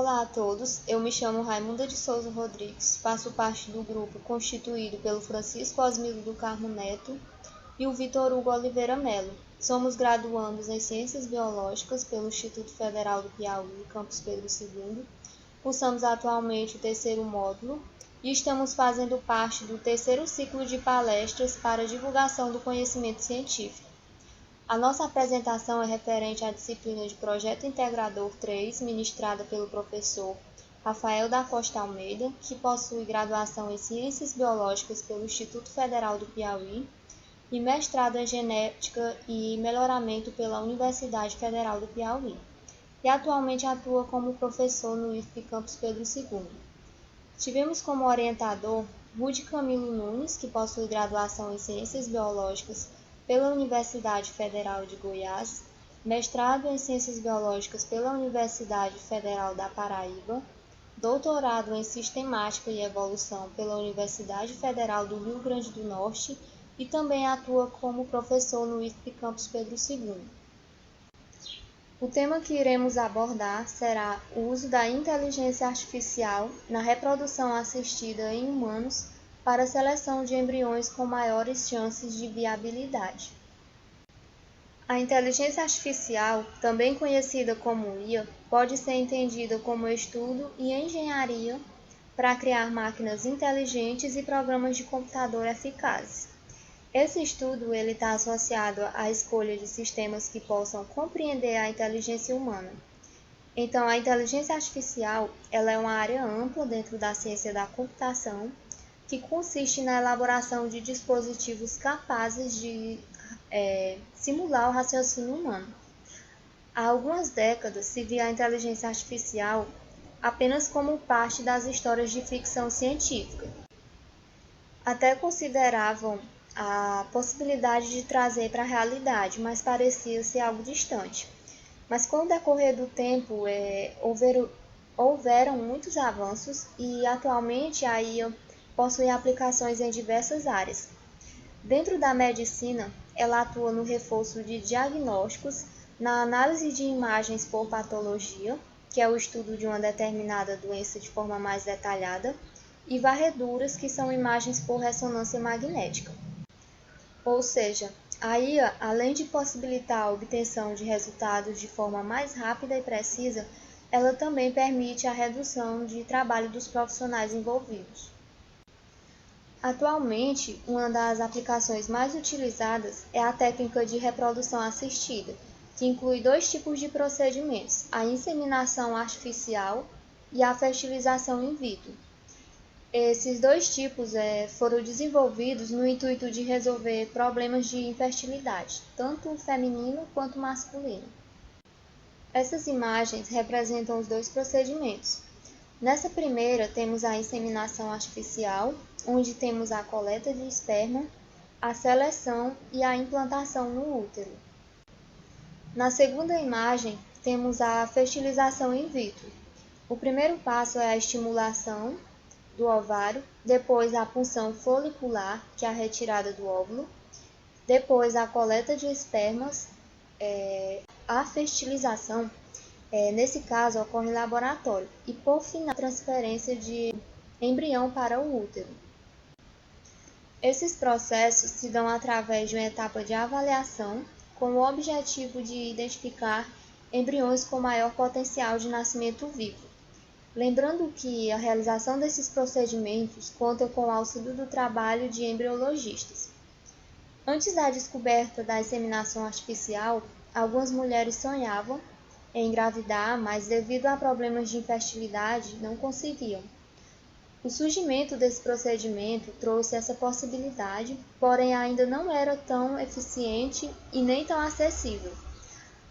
Olá a todos, eu me chamo Raimunda de Souza Rodrigues, faço parte do grupo constituído pelo Francisco Osmildo do Carmo Neto e o Vitor Hugo Oliveira Melo. Somos graduandos em Ciências Biológicas pelo Instituto Federal do Piauí, Campus Pedro II. Cursamos atualmente o terceiro módulo e estamos fazendo parte do terceiro ciclo de palestras para divulgação do conhecimento científico. A nossa apresentação é referente à disciplina de Projeto Integrador 3, ministrada pelo professor Rafael da Costa Almeida, que possui graduação em Ciências Biológicas pelo Instituto Federal do Piauí e mestrado em Genética e Melhoramento pela Universidade Federal do Piauí, e atualmente atua como professor no IFP Campus Pedro II. Tivemos como orientador Rude Camilo Nunes, que possui graduação em Ciências Biológicas pela Universidade Federal de Goiás, mestrado em Ciências Biológicas pela Universidade Federal da Paraíba, doutorado em Sistemática e Evolução pela Universidade Federal do Rio Grande do Norte e também atua como professor no IFP Campus Pedro II. O tema que iremos abordar será o uso da inteligência artificial na reprodução assistida em humanos para a seleção de embriões com maiores chances de viabilidade. A inteligência artificial, também conhecida como IA, pode ser entendida como estudo e engenharia para criar máquinas inteligentes e programas de computador eficazes. Esse estudo está associado à escolha de sistemas que possam compreender a inteligência humana. Então, a inteligência artificial ela é uma área ampla dentro da ciência da computação, que consiste na elaboração de dispositivos capazes de simular o raciocínio humano. Há algumas décadas se via a inteligência artificial apenas como parte das histórias de ficção científica. Até consideravam a possibilidade de trazer para a realidade, mas parecia ser algo distante. Mas com o decorrer do tempo, houveram muitos avanços e atualmente a IA possui aplicações em diversas áreas. Dentro da medicina, ela atua no reforço de diagnósticos, na análise de imagens por patologia, que é o estudo de uma determinada doença de forma mais detalhada, e varreduras, que são imagens por ressonância magnética. Ou seja, a IA, além de possibilitar a obtenção de resultados de forma mais rápida e precisa, ela também permite a redução de trabalho dos profissionais envolvidos. Atualmente, uma das aplicações mais utilizadas é a técnica de reprodução assistida, que inclui dois tipos de procedimentos, a inseminação artificial e a fertilização in vitro. Esses dois tipos foram desenvolvidos no intuito de resolver problemas de infertilidade, tanto feminino quanto masculino. Essas imagens representam os dois procedimentos. Nessa primeira, temos a inseminação artificial, onde temos a coleta de esperma, a seleção e a implantação no útero. Na segunda imagem, temos a fertilização in vitro. O primeiro passo é a estimulação do ovário, depois a punção folicular, que é a retirada do óvulo, depois a coleta de espermas, a fertilização, nesse caso, ocorre em laboratório, e por fim a transferência de embrião para o útero. Esses processos se dão através de uma etapa de avaliação, com o objetivo de identificar embriões com maior potencial de nascimento vivo. Lembrando que a realização desses procedimentos conta com o auxílio do trabalho de embriologistas. Antes da descoberta da inseminação artificial, algumas mulheres sonhavam em engravidar, mas devido a problemas de infertilidade não conseguiam. O surgimento desse procedimento trouxe essa possibilidade, porém ainda não era tão eficiente e nem tão acessível.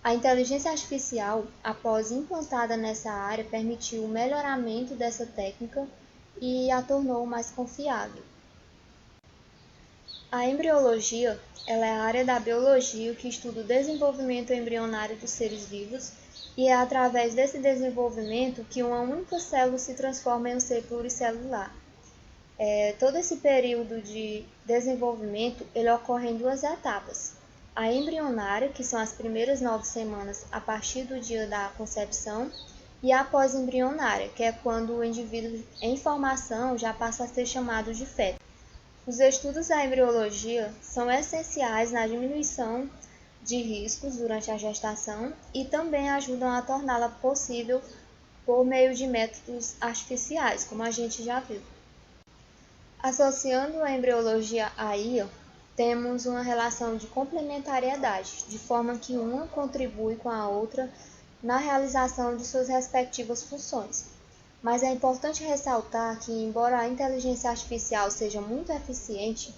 A inteligência artificial, após implantada nessa área, permitiu o melhoramento dessa técnica e a tornou mais confiável. A embriologia ela é a área da biologia que estuda o desenvolvimento embrionário dos seres vivos e é através desse desenvolvimento que uma única célula se transforma em um ser pluricelular. Todo esse período de desenvolvimento ele ocorre em duas etapas. A embrionária, que são as primeiras 9 semanas a partir do dia da concepção, e a pós-embrionária, que é quando o indivíduo em formação já passa a ser chamado de feto. Os estudos da embriologia são essenciais na diminuição de riscos durante a gestação e também ajudam a torná-la possível por meio de métodos artificiais, como a gente já viu. Associando a embriologia à IA, temos uma relação de complementariedade, de forma que uma contribui com a outra na realização de suas respectivas funções. Mas é importante ressaltar que, embora a inteligência artificial seja muito eficiente,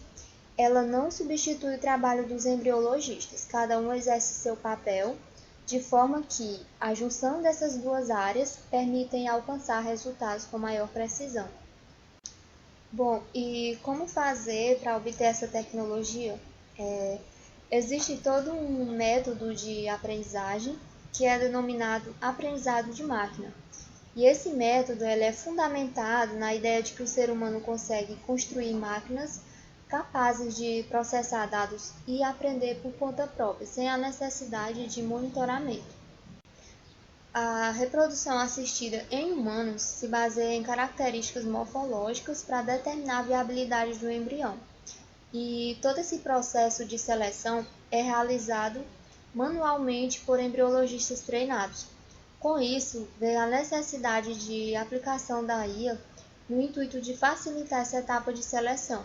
ela não substitui o trabalho dos embriologistas. Cada um exerce seu papel, de forma que a junção dessas duas áreas permitem alcançar resultados com maior precisão. Bom, e como fazer para obter essa tecnologia? Existe todo um método de aprendizagem que é denominado aprendizado de máquina. E esse método ele é fundamentado na ideia de que o ser humano consegue construir máquinas capazes de processar dados e aprender por conta própria, sem a necessidade de monitoramento. A reprodução assistida em humanos se baseia em características morfológicas para determinar a viabilidade do embrião. E todo esse processo de seleção é realizado manualmente por embriologistas treinados. Com isso, veio a necessidade de aplicação da IA no intuito de facilitar essa etapa de seleção,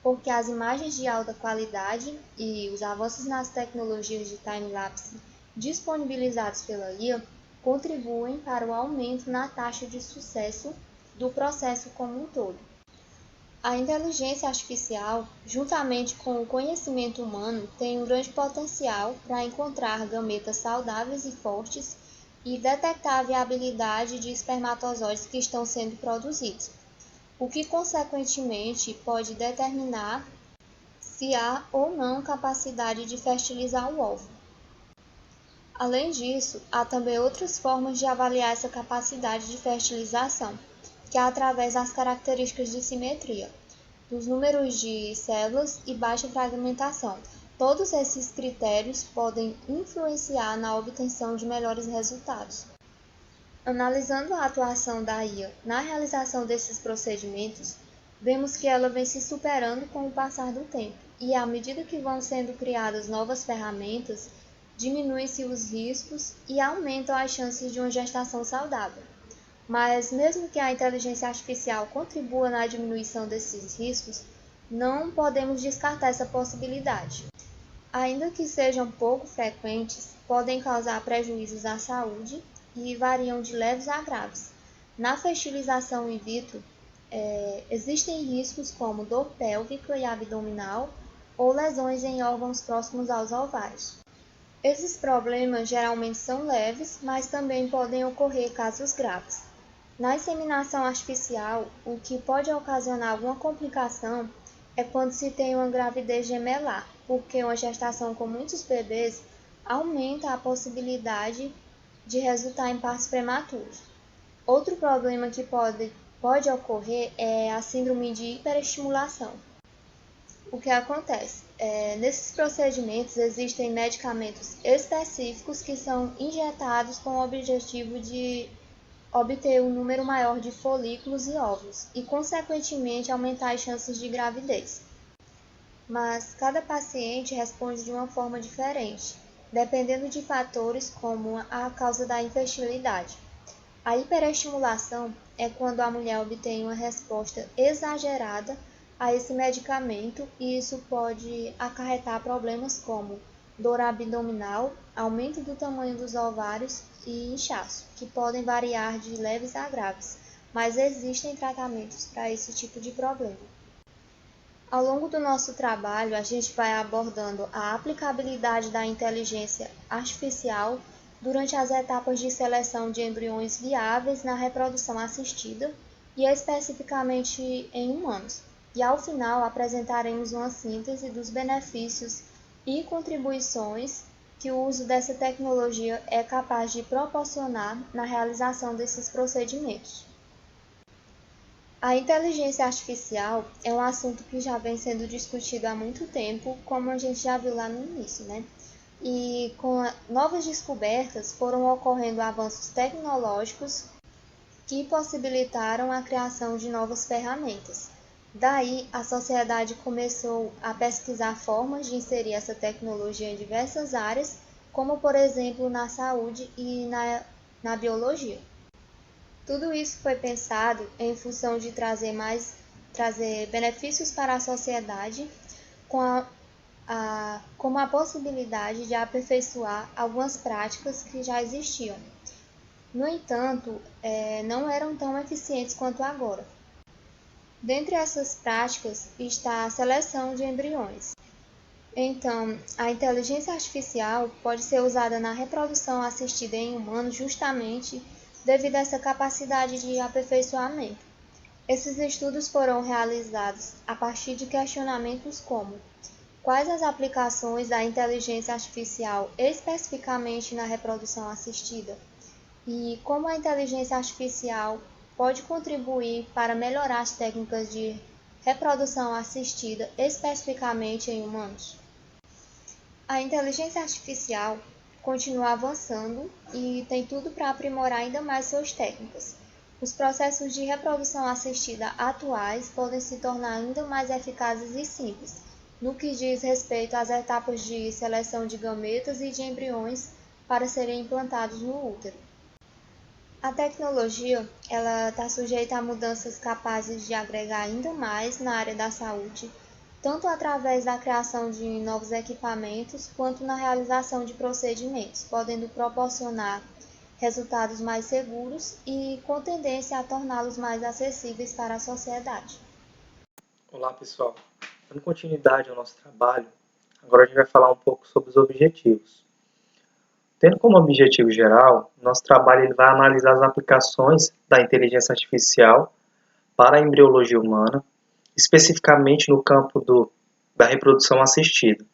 porque as imagens de alta qualidade e os avanços nas tecnologias de time-lapse disponibilizados pela IA contribuem para o aumento na taxa de sucesso do processo como um todo. A inteligência artificial, juntamente com o conhecimento humano, tem um grande potencial para encontrar gametas saudáveis e fortes e detectar a viabilidade de espermatozoides que estão sendo produzidos, o que consequentemente pode determinar se há ou não capacidade de fertilizar o óvulo. Além disso, há também outras formas de avaliar essa capacidade de fertilização, que é através das características de simetria, dos números de células e baixa fragmentação. Todos esses critérios podem influenciar na obtenção de melhores resultados. Analisando a atuação da IA na realização desses procedimentos, vemos que ela vem se superando com o passar do tempo, e à medida que vão sendo criadas novas ferramentas, diminuem-se os riscos e aumentam as chances de uma gestação saudável. Mas, mesmo que a inteligência artificial contribua na diminuição desses riscos, não podemos descartar essa possibilidade. Ainda que sejam pouco frequentes, podem causar prejuízos à saúde e variam de leves a graves. Na fertilização in vitro, existem riscos como dor pélvica e abdominal ou lesões em órgãos próximos aos ovários. Esses problemas geralmente são leves, mas também podem ocorrer casos graves. Na inseminação artificial, o que pode ocasionar alguma complicação é quando se tem uma gravidez gemelar, porque uma gestação com muitos bebês aumenta a possibilidade de resultar em partos prematuros. Outro problema que pode ocorrer é a síndrome de hiperestimulação. O que acontece? Nesses procedimentos existem medicamentos específicos que são injetados com o objetivo de obter um número maior de folículos e óvulos e, consequentemente, aumentar as chances de gravidez. Mas cada paciente responde de uma forma diferente, dependendo de fatores como a causa da infertilidade. A hiperestimulação é quando a mulher obtém uma resposta exagerada a esse medicamento e isso pode acarretar problemas como dor abdominal, aumento do tamanho dos ovários e inchaço, que podem variar de leves a graves, mas existem tratamentos para esse tipo de problema. Ao longo do nosso trabalho, a gente vai abordando a aplicabilidade da inteligência artificial durante as etapas de seleção de embriões viáveis na reprodução assistida e especificamente em humanos. E ao final apresentaremos uma síntese dos benefícios e contribuições que o uso dessa tecnologia é capaz de proporcionar na realização desses procedimentos. A inteligência artificial é um assunto que já vem sendo discutido há muito tempo, como a gente já viu lá no início, né? e com novas descobertas foram ocorrendo avanços tecnológicos que possibilitaram a criação de novas ferramentas. Daí, a sociedade começou a pesquisar formas de inserir essa tecnologia em diversas áreas, como por exemplo na saúde e na biologia. Tudo isso foi pensado em função de trazer benefícios para a sociedade, com como a possibilidade de aperfeiçoar algumas práticas que já existiam. No entanto, não eram tão eficientes quanto agora. Dentre essas práticas está a seleção de embriões. Então, a inteligência artificial pode ser usada na reprodução assistida em humanos justamente devido a essa capacidade de aperfeiçoamento. Esses estudos foram realizados a partir de questionamentos como: quais as aplicações da inteligência artificial especificamente na reprodução assistida? E como a inteligência artificial pode contribuir para melhorar as técnicas de reprodução assistida especificamente em humanos? A inteligência artificial continua avançando e tem tudo para aprimorar ainda mais suas técnicas. Os processos de reprodução assistida atuais podem se tornar ainda mais eficazes e simples, no que diz respeito às etapas de seleção de gametas e de embriões para serem implantados no útero. A tecnologia está sujeita a mudanças capazes de agregar ainda mais na área da saúde, tanto através da criação de novos equipamentos quanto na realização de procedimentos, podendo proporcionar resultados mais seguros e com tendência a torná-los mais acessíveis para a sociedade. Olá pessoal, dando continuidade ao nosso trabalho, agora a gente vai falar um pouco sobre os objetivos. Tendo como objetivo geral, nosso trabalho ele vai analisar as aplicações da inteligência artificial para a embriologia humana, especificamente no campo da reprodução assistida.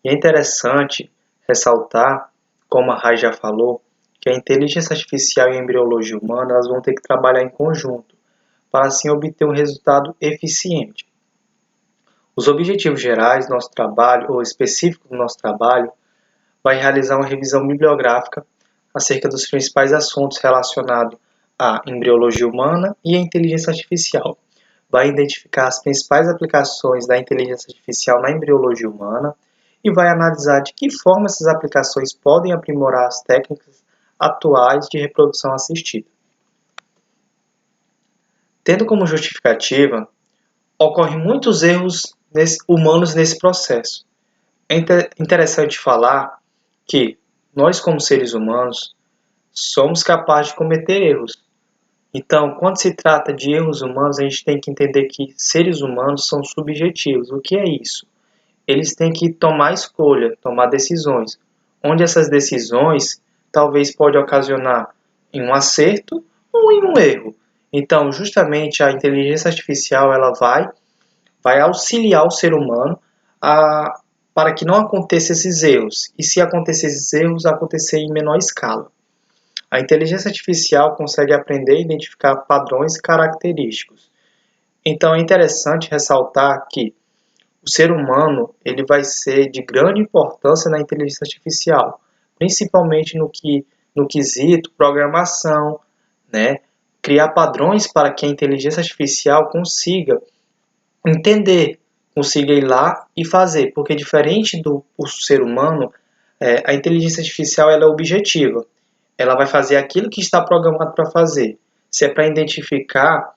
E é interessante ressaltar, como a Rai já falou, que a inteligência artificial e a embriologia humana elas vão ter que trabalhar em conjunto, para assim obter um resultado eficiente. Os objetivos gerais do nosso trabalho, ou específico do nosso trabalho, vai realizar uma revisão bibliográfica acerca dos principais assuntos relacionados à embriologia humana e à inteligência artificial. Vai identificar as principais aplicações da inteligência artificial na embriologia humana e vai analisar de que forma essas aplicações podem aprimorar as técnicas atuais de reprodução assistida. Tendo como justificativa, ocorrem muitos erros humanos nesse processo. É interessante falar que nós, como seres humanos, somos capazes de cometer erros. Então, quando se trata de erros humanos, a gente tem que entender que seres humanos são subjetivos. O que é isso? Eles têm que tomar escolha, tomar decisões, onde essas decisões talvez podem ocasionar em um acerto ou em um erro. Então, justamente a inteligência artificial ela vai auxiliar o ser humano para que não aconteçam esses erros. E se acontecer esses erros, acontecer em menor escala. A inteligência artificial consegue aprender e identificar padrões característicos. Então é interessante ressaltar que o ser humano ele vai ser de grande importância na inteligência artificial, principalmente no quesito programação, né? Criar padrões para que a inteligência artificial consiga entender, consiga ir lá e fazer, porque diferente do ser humano, a inteligência artificial ela é objetiva. Ela vai fazer aquilo que está programado para fazer. Se é para identificar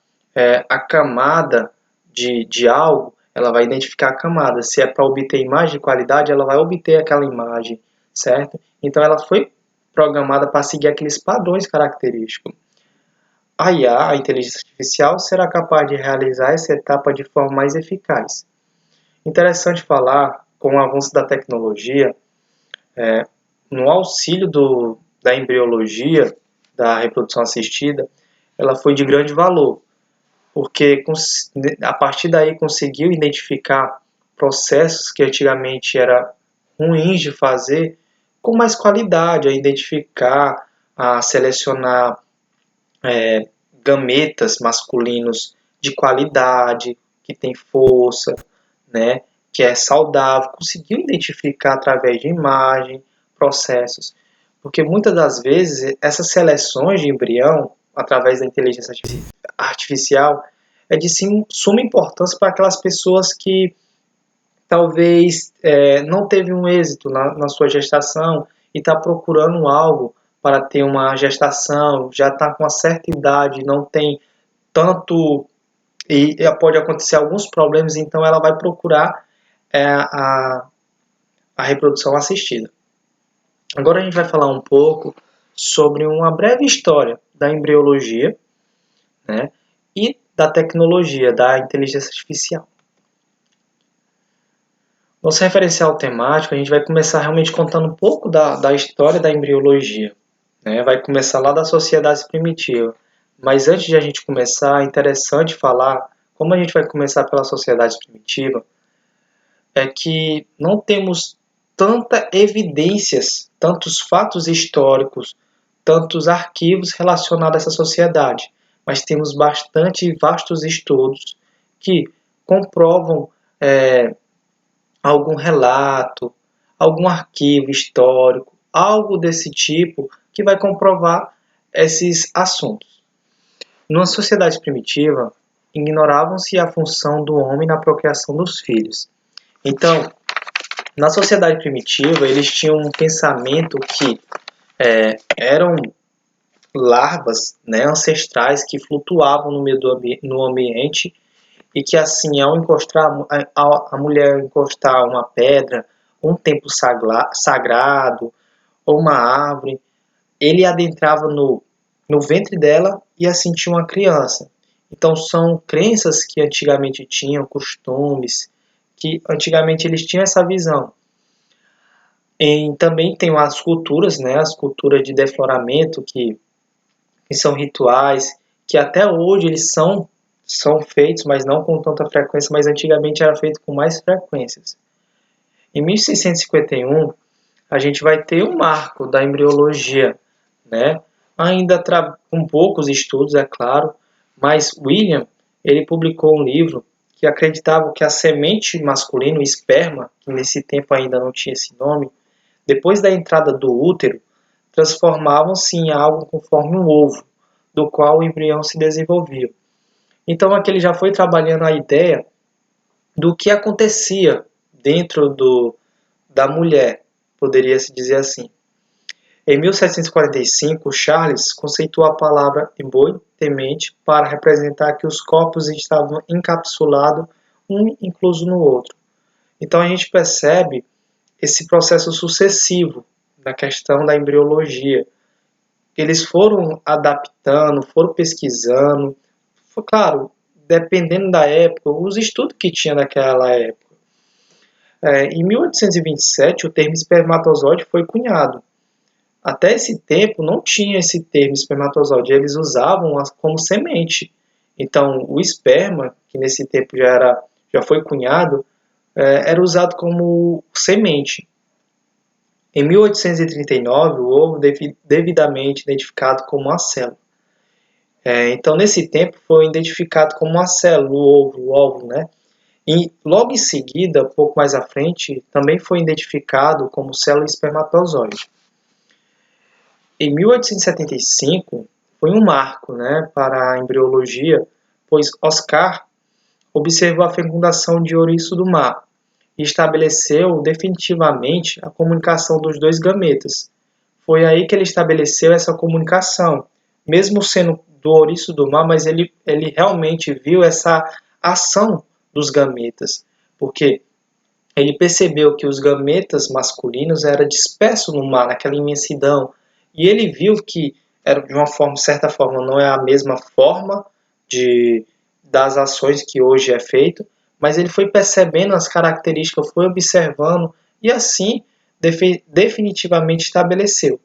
a camada de algo, ela vai identificar a camada. Se é para obter imagem de qualidade, ela vai obter aquela imagem, certo? Então ela foi programada para seguir aqueles padrões característicos. A IA, a inteligência artificial, será capaz de realizar essa etapa de forma mais eficaz. Interessante falar, com o avanço da tecnologia, no auxílio da embriologia, da reprodução assistida, ela foi de grande valor, porque a partir daí conseguiu identificar processos que antigamente eram ruins de fazer, com mais qualidade, a identificar, a selecionar gametas masculinos de qualidade, que tem força, né? que é saudável, conseguiu identificar através de imagem, processos. Porque muitas das vezes essas seleções de embrião, através da inteligência artificial, é de suma importância para aquelas pessoas que talvez não teve um êxito na sua gestação e está procurando algo para ter uma gestação, já está com uma certa idade, não tem tanto, e pode acontecer alguns problemas, então ela vai procurar a reprodução assistida. Agora a gente vai falar um pouco sobre uma breve história da embriologia, né, e da tecnologia, da inteligência artificial. Nosso referencial temático, a gente vai começar realmente contando um pouco da história da embriologia, né? Vai começar lá da sociedade primitiva. Mas antes de a gente começar, é interessante falar, como a gente vai começar pela sociedade primitiva, é que não temos tantas evidências, tantos fatos históricos, tantos arquivos relacionados a essa sociedade, mas temos bastante vastos estudos que comprovam algum relato, algum arquivo histórico, algo desse tipo que vai comprovar esses assuntos. Numa sociedade primitiva, ignoravam-se a função do homem na procriação dos filhos. Então, na sociedade primitiva, eles tinham um pensamento que eram larvas, né, ancestrais que flutuavam no meio no ambiente e que assim, ao encostar a mulher encostar uma pedra, um templo sagrado ou uma árvore, ele adentrava no ventre dela e assim tinha uma criança. Então são crenças que antigamente tinham, costumes, que antigamente eles tinham essa visão. E também tem as culturas, né, as culturas de defloramento, que são rituais, que até hoje eles são feitos, mas não com tanta frequência, mas antigamente era feito com mais frequências. Em 1651, a gente vai ter um marco da embriologia, né? Ainda com poucos estudos, é claro, mas William, ele publicou um livro que acreditava que a semente masculina, o esperma, que nesse tempo ainda não tinha esse nome, depois da entrada do útero, transformavam-se em algo conforme um ovo, do qual o embrião se desenvolvia. Então aqui ele já foi trabalhando a ideia do que acontecia dentro da mulher, poderia-se dizer assim. Em 1745, Charles conceitou a palavra embrião temente para representar que os corpos estavam encapsulados, um incluso no outro. Então a gente percebe esse processo sucessivo na questão da embriologia. Eles foram adaptando, foram pesquisando, claro, dependendo da época, os estudos que tinha naquela época. Em 1827, o termo espermatozoide foi cunhado. Até esse tempo não tinha esse termo espermatozoide, eles usavam como semente. Então, o esperma, que nesse tempo já foi cunhado, era usado como semente. Em 1839, o ovo devidamente identificado como uma célula. Então, nesse tempo, foi identificado como uma célula, o óvulo, né? E logo em seguida, um pouco mais à frente, também foi identificado como célula espermatozoide. Em 1875, foi um marco, né, para a embriologia, pois Oscar observou a fecundação de ouriço do mar e estabeleceu definitivamente a comunicação dos dois gametas. Foi aí que ele estabeleceu essa comunicação, mesmo sendo do ouriço do mar, mas ele realmente viu essa ação dos gametas, porque ele percebeu que os gametas masculinos eram dispersos no mar, naquela imensidão, e ele viu que era de uma forma, certa forma, não é a mesma forma das ações que hoje é feito, mas ele foi percebendo as características, foi observando e assim definitivamente estabeleceu.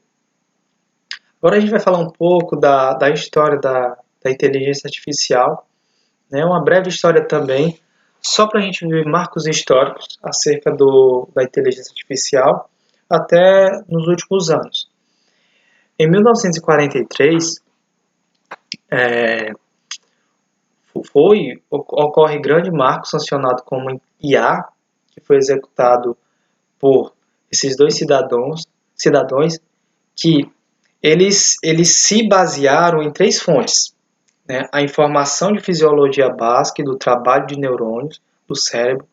Agora a gente vai falar um pouco da história da inteligência artificial, né? Uma breve história também, só para a gente ver marcos históricos acerca da inteligência artificial até nos últimos anos. Em 1943, ocorre grande marco sancionado como IA, que foi executado por esses dois cidadãos que eles se basearam em 3 fontes, né? A informação de fisiologia básica e do trabalho de neurônios do cérebro,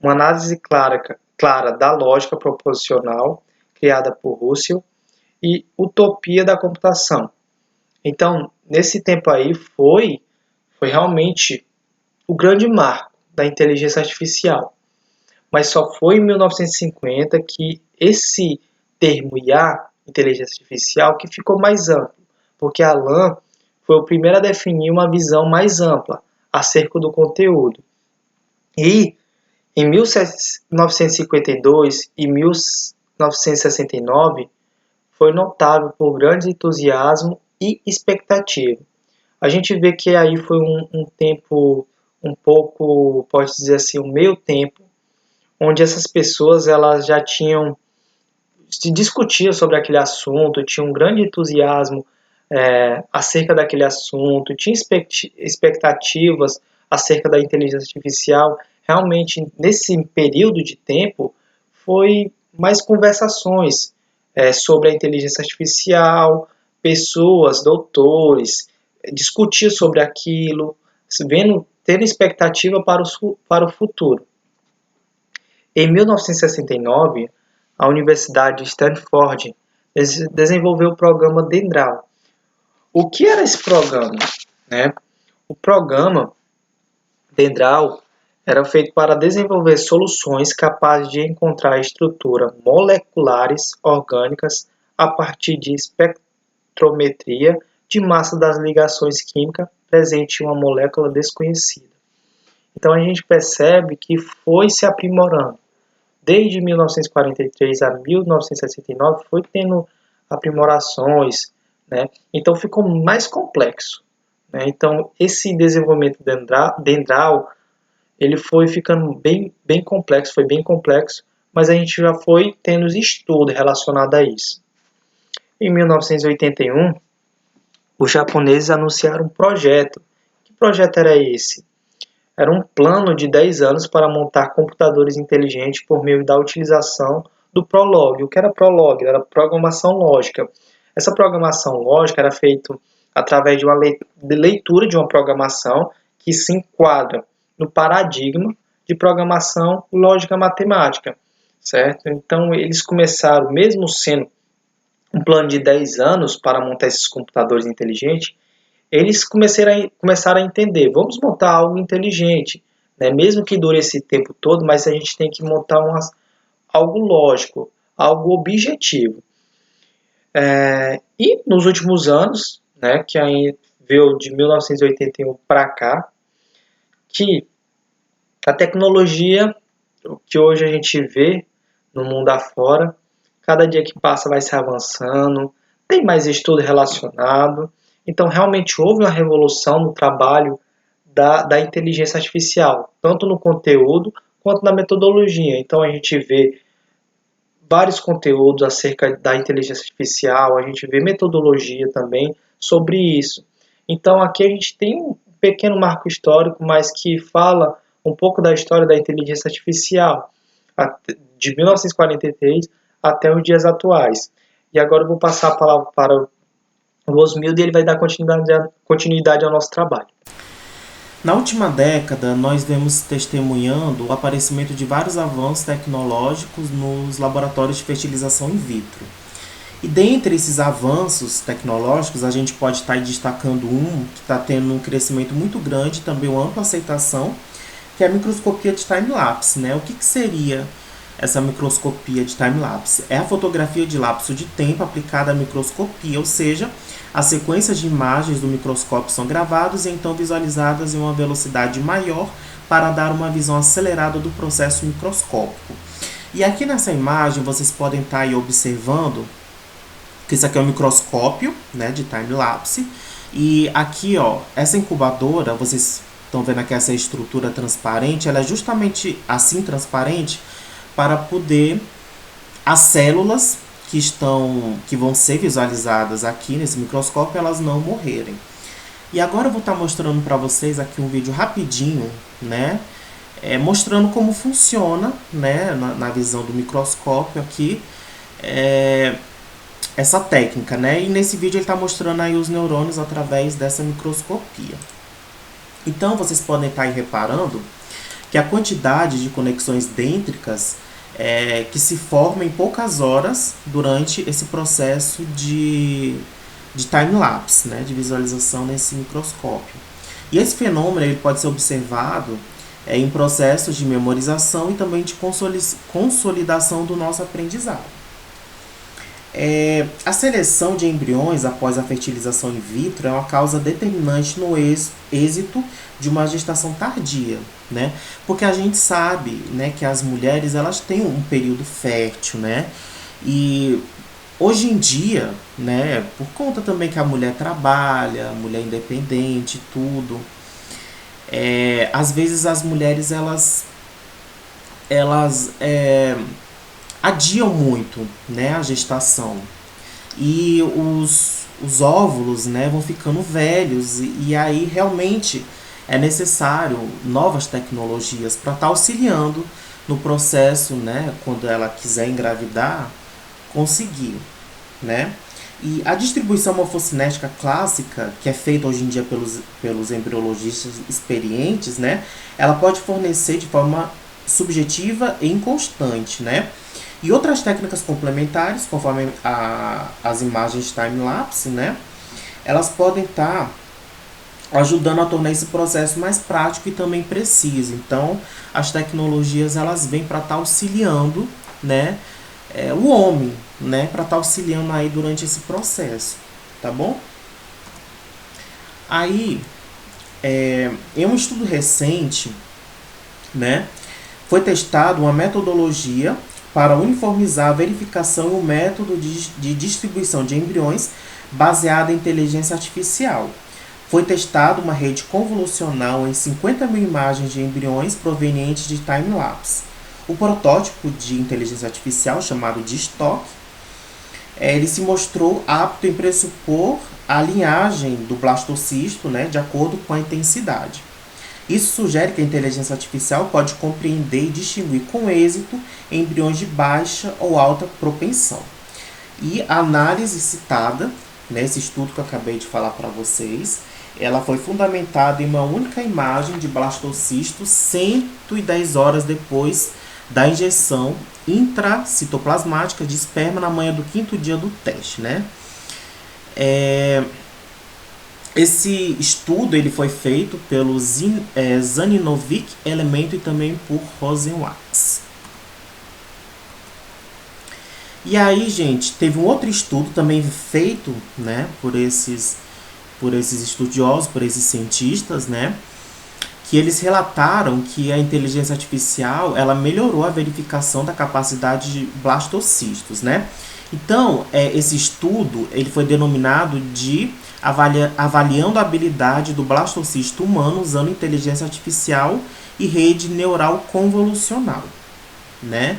uma análise clara da lógica proposicional criada por Russell e utopia da computação. Então, nesse tempo aí foi realmente o grande marco da inteligência artificial. Mas só foi em 1950 que esse termo IA, inteligência artificial, que ficou mais amplo, porque Alan foi o primeiro a definir uma visão mais ampla acerca do conteúdo. E em 1952 e 1969 foi notável por grande entusiasmo e expectativa. A gente vê que aí foi um tempo um pouco, pode dizer assim, um meio tempo, onde essas pessoas elas já tinham se discutia sobre aquele assunto, tinha um grande entusiasmo acerca daquele assunto, tinha expectativas acerca da inteligência artificial. Realmente, nesse período de tempo, foi mais conversações sobre a inteligência artificial, pessoas, doutores, discutir sobre aquilo, tendo expectativa para o futuro. Em 1969, a Universidade de Stanford desenvolveu o programa Dendral. O que era esse programa? O programa Dendral era feito para desenvolver soluções capazes de encontrar estruturas moleculares orgânicas a partir de espectrometria de massa das ligações químicas presentes em uma molécula desconhecida. Então a gente percebe que foi se aprimorando. Desde 1943 a 1969 foi tendo aprimorações, né? Então ficou mais complexo, né? Então esse desenvolvimento dendral ele foi ficando bem complexo, foi bem complexo, mas a gente já foi tendo estudo relacionado a isso. Em 1981, os japoneses anunciaram um projeto. Que projeto era esse? Era um plano de 10 anos para montar computadores inteligentes por meio da utilização do Prolog. O que era Prolog? Era programação lógica. Essa programação lógica era feita através de uma leitura de uma programação que se enquadra no paradigma de programação lógica matemática, certo? Então, eles começaram, mesmo sendo um plano de 10 anos para montar esses computadores inteligentes, eles começaram a entender, vamos montar algo inteligente, né? Mesmo que dure esse tempo todo, mas a gente tem que montar algo lógico, algo objetivo. E nos últimos anos, né, que aí veio de 1981 para cá, que a tecnologia que hoje a gente vê no mundo afora, cada dia que passa vai se avançando, tem mais estudo relacionado. Então, realmente houve uma revolução no trabalho da inteligência artificial, tanto no conteúdo quanto na metodologia. Então, a gente vê vários conteúdos acerca da inteligência artificial, a gente vê metodologia também sobre isso. Então, aqui a gente tem um pequeno marco histórico, mas que fala um pouco da história da inteligência artificial, de 1943 até os dias atuais. E agora eu vou passar a palavra para o Osmildo e ele vai dar continuidade ao nosso trabalho. Na última década, nós vemos testemunhando o aparecimento de vários avanços tecnológicos nos laboratórios de fertilização in vitro. E dentre esses avanços tecnológicos, a gente pode estar destacando um que está tendo um crescimento muito grande, também uma ampla aceitação, que é a microscopia de time-lapse, né? O que seria essa microscopia de time-lapse? É a fotografia de lapso de tempo aplicada à microscopia, ou seja, as sequências de imagens do microscópio são gravadas e então visualizadas em uma velocidade maior para dar uma visão acelerada do processo microscópico. E aqui nessa imagem vocês podem estar aí observando que isso aqui é um microscópio, né, de time-lapse. E aqui, ó, essa incubadora, vocês estão vendo aqui essa estrutura transparente, ela é justamente assim transparente para poder as células que vão ser visualizadas aqui nesse microscópio, elas não morrerem. E agora eu vou estar mostrando para vocês aqui um vídeo rapidinho, né, mostrando como funciona, né, na visão do microscópio aqui, essa técnica, né? E nesse vídeo ele está mostrando aí os neurônios através dessa microscopia. Então vocês podem estar aí reparando que a quantidade de conexões dêntricas que se forma em poucas horas durante esse processo de time-lapse, né, de visualização nesse microscópio. E esse fenômeno ele pode ser observado em processos de memorização e também de consolidação do nosso aprendizado. A seleção de embriões após a fertilização in vitro é uma causa determinante no êxito de uma gestação tardia, né? Porque a gente sabe, né, que as mulheres elas têm um período fértil, né? E hoje em dia, né, por conta também que a mulher trabalha, a mulher independente, tudo, às vezes as mulheres elas adiam muito, né, a gestação. E os óvulos, né, vão ficando velhos e aí realmente é necessário novas tecnologias para estar auxiliando no processo, né, quando ela quiser engravidar, conseguir, né? E a distribuição morfocinética clássica, que é feita hoje em dia pelos embriologistas experientes, né, ela pode fornecer de forma subjetiva e inconstante, né? E outras técnicas complementares, conforme as imagens time-lapse, né, elas podem estar ajudando a tornar esse processo mais prático e também preciso. Então, as tecnologias elas vêm para estar auxiliando, né, o homem, né, para estar auxiliando aí durante esse processo, tá bom? Aí, em um estudo recente, né, foi testada uma metodologia para uniformizar a verificação e o método de distribuição de embriões baseada em inteligência artificial. Foi testada uma rede convolucional em 50 mil imagens de embriões provenientes de time-lapse. O protótipo de inteligência artificial, chamado de STOC, ele se mostrou apto em pressupor a linhagem do blastocisto, né, de acordo com a intensidade. Isso sugere que a inteligência artificial pode compreender e distinguir com êxito embriões de baixa ou alta propensão. E a análise citada, nesse estudo que eu acabei de falar para vocês, ela foi fundamentada em uma única imagem de blastocisto 110 horas depois da injeção intracitoplasmática de esperma na manhã do 5º dia do teste, né? Esse estudo ele foi feito pelo Zaninovic Elemento e também por Rosenwachs. E aí, gente, teve um outro estudo também feito, né, por esses estudiosos, por esses cientistas, né, que eles relataram que a inteligência artificial ela melhorou a verificação da capacidade de blastocistos, né? Então, esse estudo ele foi denominado de avaliando a habilidade do blastocisto humano usando inteligência artificial e rede neural convolucional, né?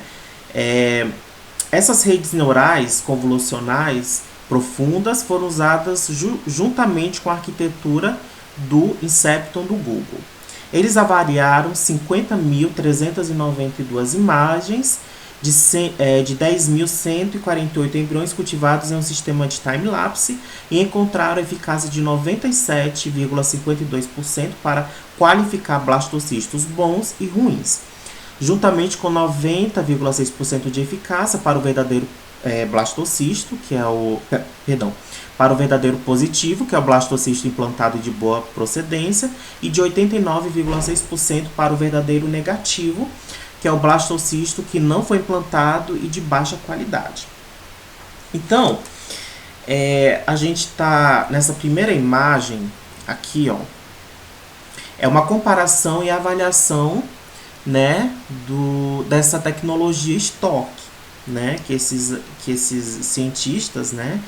Essas redes neurais convolucionais profundas foram usadas juntamente com a arquitetura do Inception do Google. Eles avaliaram 50.392 imagens de 10.148 embriões cultivados em um sistema de time-lapse e encontraram eficácia de 97,52% para qualificar blastocistos bons e ruins, juntamente com 90,6% de eficácia para o verdadeiro blastocisto, que é para o verdadeiro positivo, que é o blastocisto implantado de boa procedência, e de 89,6% para o verdadeiro negativo, que é o blastocisto que não foi implantado e de baixa qualidade. Então, a gente está nessa primeira imagem aqui, ó, é uma comparação e avaliação, né, dessa tecnologia STOC, né, que esses cientistas, né,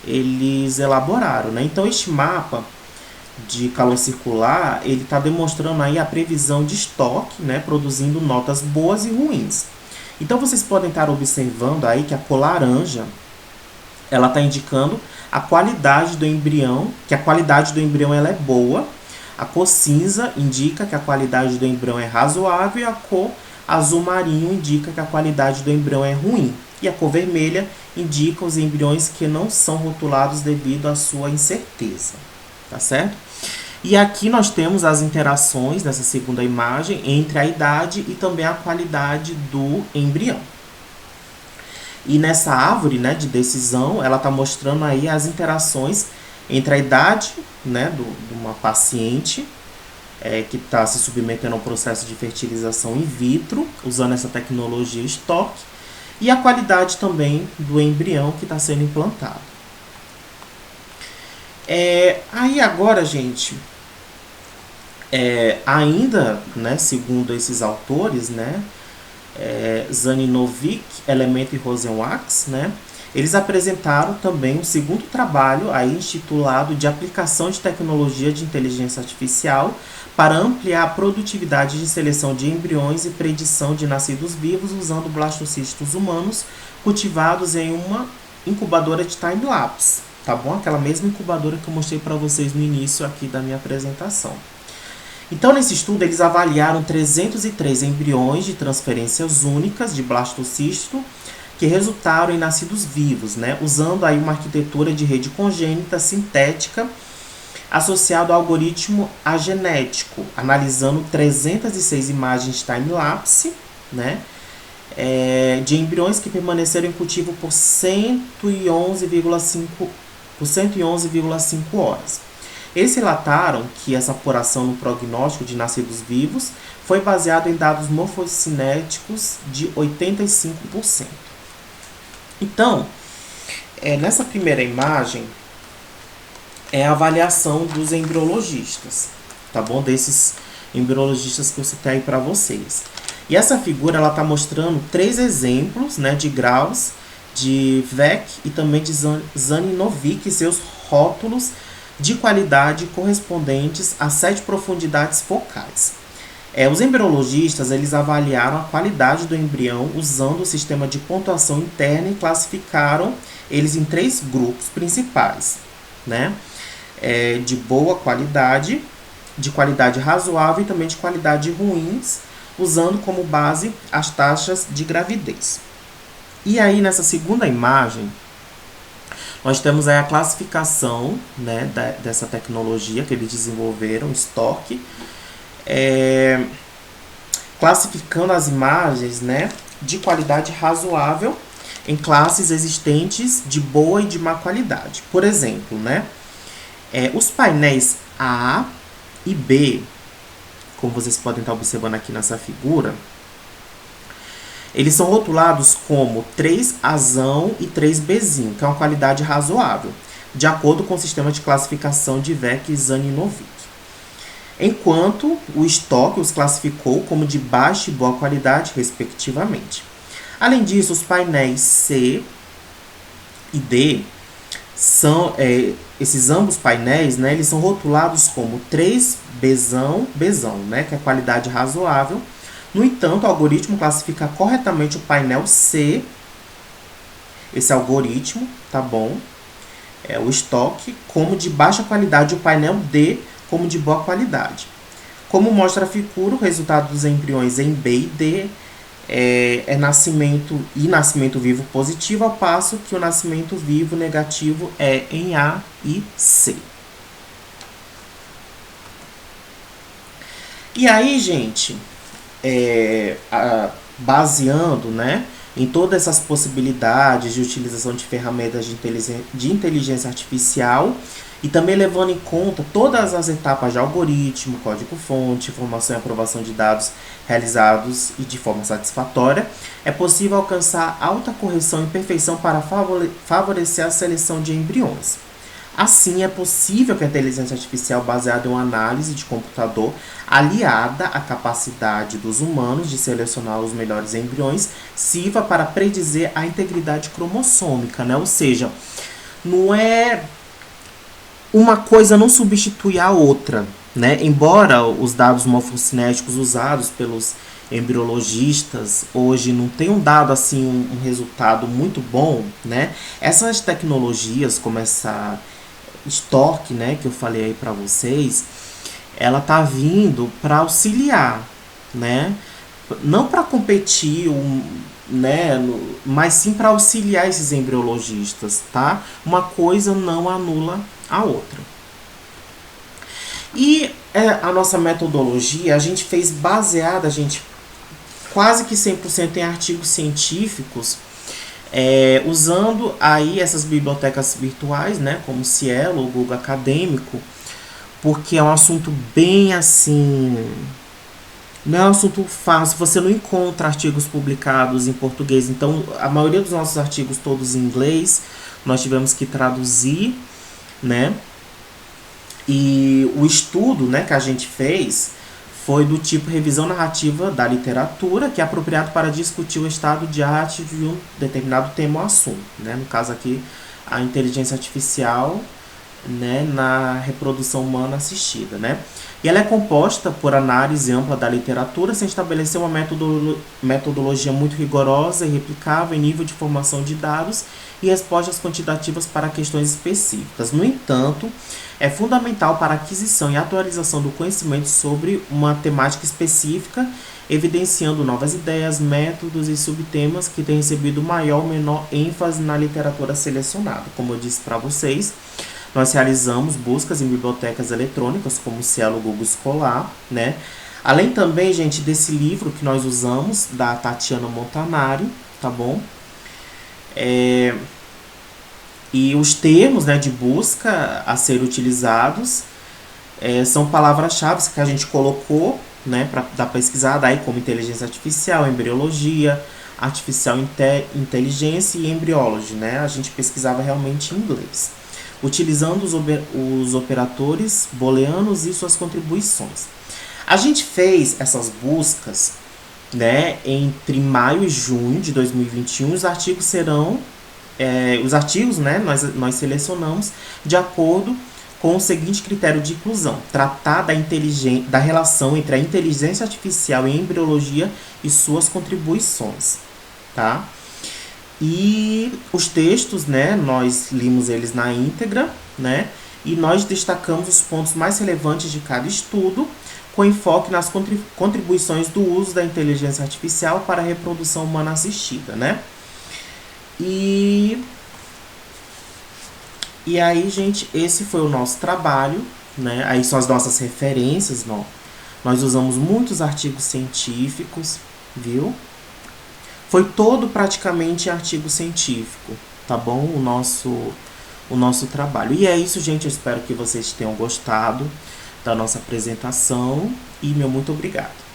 eles elaboraram, né? Então, este mapa de calor circular, ele está demonstrando aí a previsão de estoque, né, produzindo notas boas e ruins. Então, vocês podem estar observando aí que a cor laranja, ela está indicando a qualidade do embrião, que a qualidade do embrião ela é boa. A cor cinza indica que a qualidade do embrião é razoável e a cor azul marinho indica que a qualidade do embrião é ruim. E a cor vermelha indica os embriões que não são rotulados devido à sua incerteza. Tá certo? E aqui nós temos as interações nessa segunda imagem entre a idade e também a qualidade do embrião. E nessa árvore, né, de decisão, ela está mostrando aí as interações entre a idade, né, de uma paciente que está se submetendo ao processo de fertilização in vitro, usando essa tecnologia STOC, e a qualidade também do embrião que está sendo implantado. Aí agora, gente, ainda, né, segundo esses autores, né, Zaninovic, Element e Rosenwachs, né, eles apresentaram também um segundo trabalho aí intitulado de aplicação de tecnologia de inteligência artificial para ampliar a produtividade de seleção de embriões e predição de nascidos vivos usando blastocistos humanos cultivados em uma incubadora de time-lapse, tá bom? Aquela mesma incubadora que eu mostrei para vocês no início aqui da minha apresentação. Então, nesse estudo, eles avaliaram 303 embriões de transferências únicas de blastocisto que resultaram em nascidos vivos, né? Usando aí uma arquitetura de rede congênita sintética associado ao algoritmo agenético, analisando 306 imagens time-lapse, né? De embriões que permaneceram em cultivo por 111,5 horas. Eles relataram que essa apuração no prognóstico de nascidos vivos foi baseada em dados morfocinéticos de 85%. Então, nessa primeira imagem é a avaliação dos embriologistas, tá bom? Desses embriologistas que eu citei aí para vocês. E essa figura ela está mostrando 3 exemplos, né, de graus de Veck e também de Zaninovic e seus rótulos de qualidade correspondentes a 7 profundidades focais. Os embriologistas eles avaliaram a qualidade do embrião usando o sistema de pontuação interna e classificaram eles em 3 grupos principais, né? De boa qualidade, de qualidade razoável e também de qualidade ruins, usando como base as taxas de gravidez. E aí, nessa segunda imagem, nós temos aí a classificação, né, dessa tecnologia que eles desenvolveram, STOC, classificando as imagens, né, de qualidade razoável em classes existentes de boa e de má qualidade. Por exemplo, né, os painéis A e B, como vocês podem estar observando aqui nessa figura, eles são rotulados como 3Azão e 3Bzinho, que é uma qualidade razoável, de acordo com o sistema de classificação de Veck e Zaninovic. Enquanto o STOC os classificou como de baixa e boa qualidade, respectivamente. Além disso, os painéis C e D são esses ambos painéis, né, eles são rotulados como 3Bzão, né, que é qualidade razoável. No entanto, o algoritmo classifica corretamente o painel C, esse algoritmo, tá bom? O STOC, como de baixa qualidade, o painel D como de boa qualidade. Como mostra a figura, o resultado dos embriões em B e D nascimento vivo positivo, ao passo que o nascimento vivo negativo é em A e C. E aí, gente, baseando, né, em todas essas possibilidades de utilização de ferramentas de inteligência artificial e também levando em conta todas as etapas de algoritmo, código-fonte, formação e aprovação de dados realizados e de forma satisfatória, é possível alcançar alta correção e perfeição para favorecer a seleção de embriões. Assim, é possível que a inteligência artificial baseada em uma análise de computador aliada à capacidade dos humanos de selecionar os melhores embriões sirva para predizer a integridade cromossômica, né? Ou seja, não é uma coisa não substitui a outra, né? Embora os dados morfocinéticos usados pelos embriologistas hoje não tenham dado assim um resultado muito bom, né? Essas tecnologias como essa STOC, né, que eu falei aí para vocês, ela tá vindo para auxiliar, né? Não para competir, né, mas sim para auxiliar esses embriologistas, tá? Uma coisa não anula a outra. E a nossa metodologia, a gente fez baseada, quase que 100% em artigos científicos, usando aí essas bibliotecas virtuais, né, como o Cielo, o Google Acadêmico, porque é um assunto bem assim, não é um assunto fácil, você não encontra artigos publicados em português, então a maioria dos nossos artigos todos em inglês, nós tivemos que traduzir, né, e o estudo, né, que a gente fez foi do tipo revisão narrativa da literatura, que é apropriado para discutir o estado de arte de um determinado tema ou assunto, né, no caso aqui a inteligência artificial, né, na reprodução humana assistida, né? E ela é composta por análise ampla da literatura, sem estabelecer uma metodologia muito rigorosa e replicável em nível de formação de dados e respostas quantitativas para questões específicas. No entanto, é fundamental para a aquisição e atualização do conhecimento sobre uma temática específica, evidenciando novas ideias, métodos e subtemas que têm recebido maior ou menor ênfase na literatura selecionada. Como eu disse para vocês, nós realizamos buscas em bibliotecas eletrônicas, como o Cielo Google Escolar, né? Além também, gente, desse livro que nós usamos, da Tatiana Montanari, tá bom? E os termos, né, de busca a ser utilizados são palavras-chave que a gente colocou, né, para dar pesquisada aí, como inteligência artificial, embriologia, artificial inteligência e embriology, né? A gente pesquisava realmente em inglês, utilizando os operadores booleanos e suas contribuições. A gente fez essas buscas, né, entre maio e junho de 2021. Os artigos serão, né, nós selecionamos de acordo com o seguinte critério de inclusão: tratar da relação entre a inteligência artificial e a embriologia e suas contribuições, tá? E os textos, né, nós limos eles na íntegra, né, e nós destacamos os pontos mais relevantes de cada estudo, com enfoque nas contribuições do uso da inteligência artificial para a reprodução humana assistida, né. E aí, gente, esse foi o nosso trabalho, né, aí são as nossas referências, nós usamos muitos artigos científicos, viu? Foi todo praticamente artigo científico, tá bom? O nosso trabalho. E é isso, gente. Eu espero que vocês tenham gostado da nossa apresentação e meu muito obrigado.